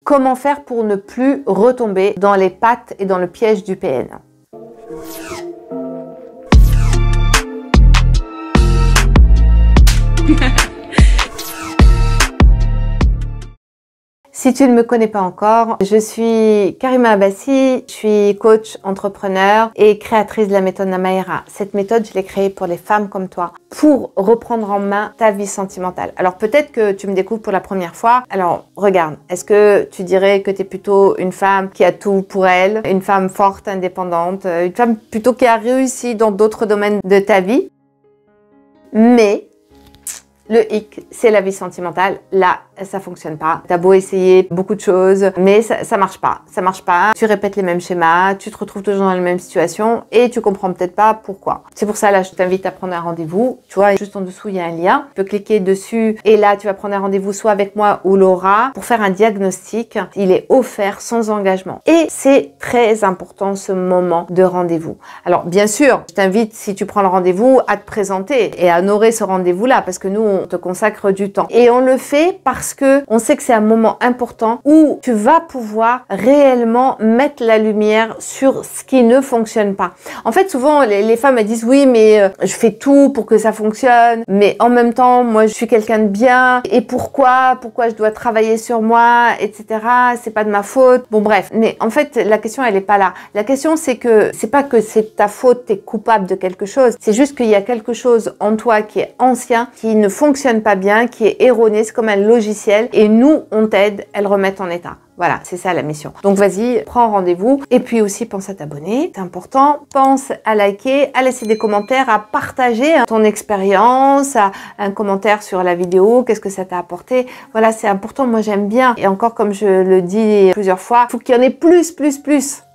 Comment faire pour ne plus retomber dans les pattes et dans le piège du PN? Si tu ne me connais pas encore, je suis Karima Abbasi, je suis coach, entrepreneur et créatrice de la méthode Namaera. Cette méthode, je l'ai créée pour les femmes comme toi, pour reprendre en main ta vie sentimentale. Alors peut-être que tu me découvres pour la première fois. Alors regarde, est-ce que tu dirais que tu es plutôt une femme qui a tout pour elle, une femme forte, indépendante, une femme plutôt qui a réussi dans d'autres domaines de ta vie? Mais le hic, c'est la vie sentimentale. Là, ça fonctionne pas. T'as beau essayer beaucoup de choses, mais ça marche pas. Ça marche pas. Tu répètes les mêmes schémas, tu te retrouves toujours dans la même situation et tu comprends peut-être pas pourquoi. C'est pour ça, là, je t'invite à prendre un rendez-vous. Tu vois, juste en dessous, il y a un lien. Tu peux cliquer dessus et là, tu vas prendre un rendez-vous soit avec moi ou Laura pour faire un diagnostic. Il est offert sans engagement. Et c'est très important ce moment de rendez-vous. Alors, bien sûr, je t'invite, si tu prends le rendez-vous, à te présenter et à honorer ce rendez-vous-là parce que nous, on te consacre du temps. Et on le fait parce que on sait que c'est un moment important où tu vas pouvoir réellement mettre la lumière sur ce qui ne fonctionne pas. En fait, souvent, les femmes, elles disent oui, mais je fais tout pour que ça fonctionne, mais en même temps, moi, je suis quelqu'un de bien, et pourquoi je dois travailler sur moi, etc. C'est pas de ma faute. Bon, bref. Mais en fait, la question, elle est pas là. La question, c'est pas que c'est ta faute, t'es coupable de quelque chose. C'est juste qu'il y a quelque chose en toi qui est ancien, qui ne fonctionne pas bien, qui est erroné. C'est comme un logiciel. Et nous, on t'aide à le remettre en état. Voilà, c'est ça la mission. Donc vas-y, prends rendez-vous. Et puis aussi, pense à t'abonner, c'est important. Pense à liker, à laisser des commentaires, à partager ton expérience, à un commentaire sur la vidéo, qu'est-ce que ça t'a apporté. Voilà, c'est important, moi j'aime bien. Et encore, comme je le dis plusieurs fois, il faut qu'il y en ait plus.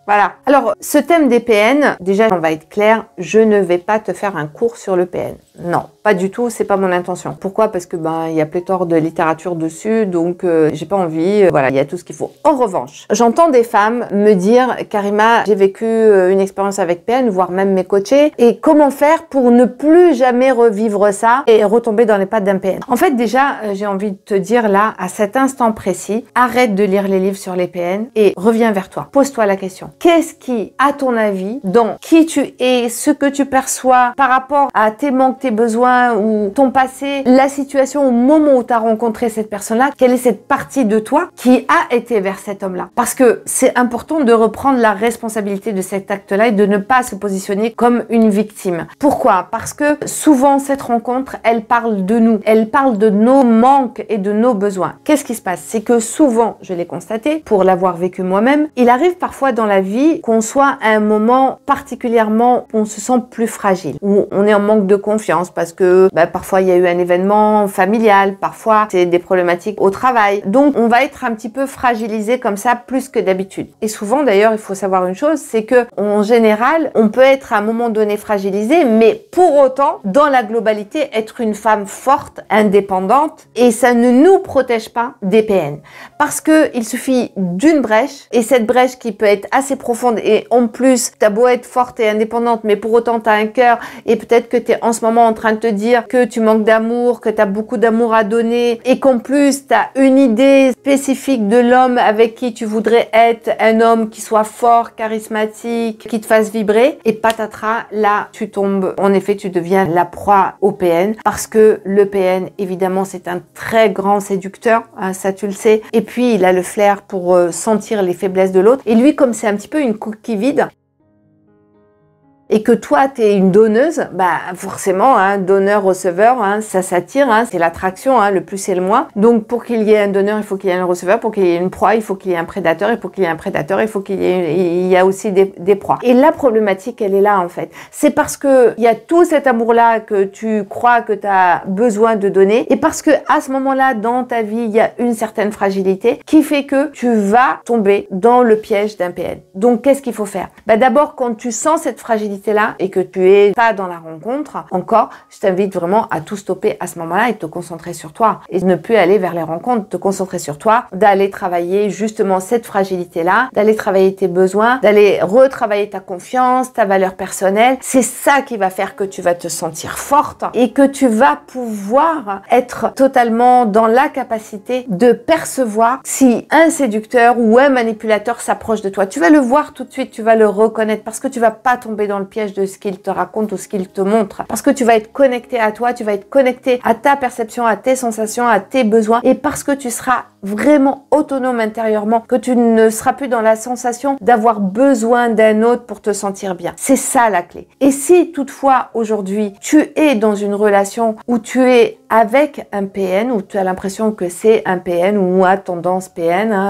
Voilà. Alors, ce thème des PN, déjà, on va être clair, je ne vais pas te faire un cours sur le PN. Non, pas du tout, c'est pas mon intention. Pourquoi? Parce que il y a pléthore de littérature dessus, donc j'ai pas envie. Voilà, il y a tout ce qu'il faut. En revanche, j'entends des femmes me dire, Karima, j'ai vécu une expérience avec PN, voire même mes coachés, et comment faire pour ne plus jamais revivre ça et retomber dans les pattes d'un PN? En fait, déjà, j'ai envie de te dire là, à cet instant précis, arrête de lire les livres sur les PN et reviens vers toi. Pose-toi la question. Qu'est-ce qui, à ton avis, dans qui tu es, ce que tu perçois par rapport à tes manques, tes besoins ou ton passé, la situation au moment où tu as rencontré cette personne-là, quelle est cette partie de toi qui a été vers cet homme-là? Parce que c'est important de reprendre la responsabilité de cet acte-là et de ne pas se positionner comme une victime. Pourquoi? Parce que souvent, cette rencontre, elle parle de nous. Elle parle de nos manques et de nos besoins. Qu'est-ce qui se passe? C'est que souvent, je l'ai constaté, pour l'avoir vécu moi-même, il arrive parfois dans la vie qu'on soit à un moment particulièrement où on se sent plus fragile, où on est en manque de confiance parce que parfois il y a eu un événement familial, parfois c'est des problématiques au travail. Donc on va être un petit peu fragilisé comme ça plus que d'habitude. Et souvent d'ailleurs, il faut savoir une chose, c'est que en général, on peut être à un moment donné fragilisé, mais pour autant, dans la globalité, être une femme forte, indépendante, et ça ne nous protège pas des PN. Parce que il suffit d'une brèche, et cette brèche qui peut être assez profonde, et en plus, t'as beau être forte et indépendante, mais pour autant t'as un cœur, et peut-être que t'es en ce moment en train de te dire que tu manques d'amour, que t'as beaucoup d'amour à donner, et qu'en plus t'as une idée spécifique de l'homme avec qui tu voudrais être, un homme qui soit fort, charismatique, qui te fasse vibrer, et patatras, là tu tombes, en effet tu deviens la proie au PN, parce que le PN, évidemment, c'est un très grand séducteur, hein, ça tu le sais, et puis il a le flair pour sentir les faiblesses de l'autre, et lui, comme c'est un petit peu une coquille vide, et que toi, tu es une donneuse, forcément, hein, donneur-receveur, hein, ça s'attire, hein, c'est l'attraction, hein, le plus et le moins. Donc, pour qu'il y ait un donneur, il faut qu'il y ait un receveur. Pour qu'il y ait une proie, il faut qu'il y ait un prédateur. Et pour qu'il y ait un prédateur, il faut qu'il y ait aussi des proies. Et la problématique, elle est là, en fait. C'est parce que il y a tout cet amour-là que tu crois que tu as besoin de donner. Et parce que à ce moment-là, dans ta vie, il y a une certaine fragilité qui fait que tu vas tomber dans le piège d'un PN. Donc, qu'est-ce qu'il faut faire? D'abord, quand tu sens cette fragilité, fragilité-là et que tu es pas dans la rencontre encore, je t'invite vraiment à tout stopper à ce moment-là et te concentrer sur toi et ne plus aller vers les rencontres, te concentrer sur toi, d'aller travailler justement cette fragilité-là, d'aller travailler tes besoins, d'aller retravailler ta confiance, ta valeur personnelle. C'est ça qui va faire que tu vas te sentir forte et que tu vas pouvoir être totalement dans la capacité de percevoir si un séducteur ou un manipulateur s'approche de toi. Tu vas le voir tout de suite, tu vas le reconnaître parce que tu vas pas tomber dans le piège de ce qu'il te raconte ou ce qu'il te montre. Parce que tu vas être connecté à toi, tu vas être connecté à ta perception, à tes sensations, à tes besoins et parce que tu seras vraiment autonome intérieurement, que tu ne seras plus dans la sensation d'avoir besoin d'un autre pour te sentir bien. C'est ça la clé. Et si toutefois aujourd'hui tu es dans une relation où tu es avec un PN, où tu as l'impression que c'est un PN ou à tendance PN,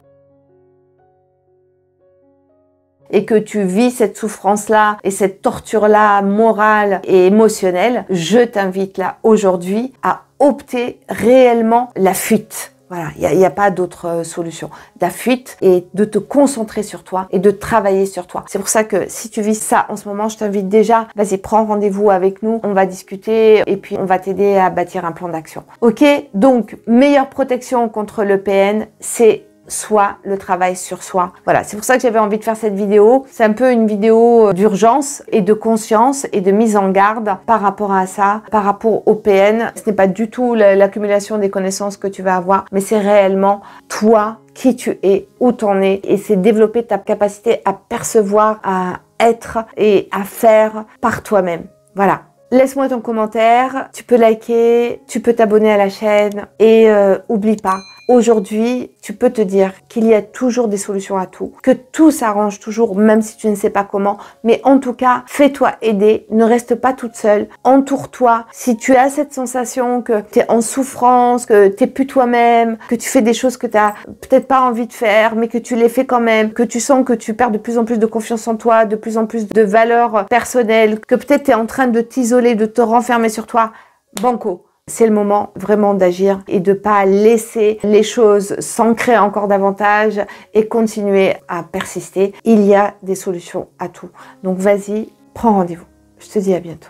et que tu vis cette souffrance-là et cette torture-là morale et émotionnelle, je t'invite là aujourd'hui à opter réellement la fuite. Voilà, il n'y a pas d'autre solution. La fuite et de te concentrer sur toi et de travailler sur toi. C'est pour ça que si tu vis ça en ce moment, je t'invite déjà, vas-y, prends rendez-vous avec nous, on va discuter et puis on va t'aider à bâtir un plan d'action. Ok, donc meilleure protection contre le PN, c'est soit le travail sur soi. Voilà, c'est pour ça que j'avais envie de faire cette vidéo. C'est un peu une vidéo d'urgence et de conscience et de mise en garde par rapport à ça, par rapport au PN. Ce n'est pas du tout l'accumulation des connaissances que tu vas avoir, mais c'est réellement toi, qui tu es, où t'en es, et c'est développer ta capacité à percevoir, à être et à faire par toi-même. Voilà. Laisse-moi ton commentaire, tu peux liker, tu peux t'abonner à la chaîne et oublie pas, aujourd'hui, tu peux te dire qu'il y a toujours des solutions à tout, que tout s'arrange toujours, même si tu ne sais pas comment. Mais en tout cas, fais-toi aider, ne reste pas toute seule, entoure-toi. Si tu as cette sensation que tu es en souffrance, que tu n'es plus toi-même, que tu fais des choses que tu n'as peut-être pas envie de faire, mais que tu les fais quand même, que tu sens que tu perds de plus en plus de confiance en toi, de plus en plus de valeur personnelle, que peut-être tu es en train de t'isoler, de te renfermer sur toi, banco. C'est le moment vraiment d'agir et de pas laisser les choses s'ancrer encore davantage et continuer à persister. Il y a des solutions à tout. Donc vas-y, prends rendez-vous. Je te dis à bientôt.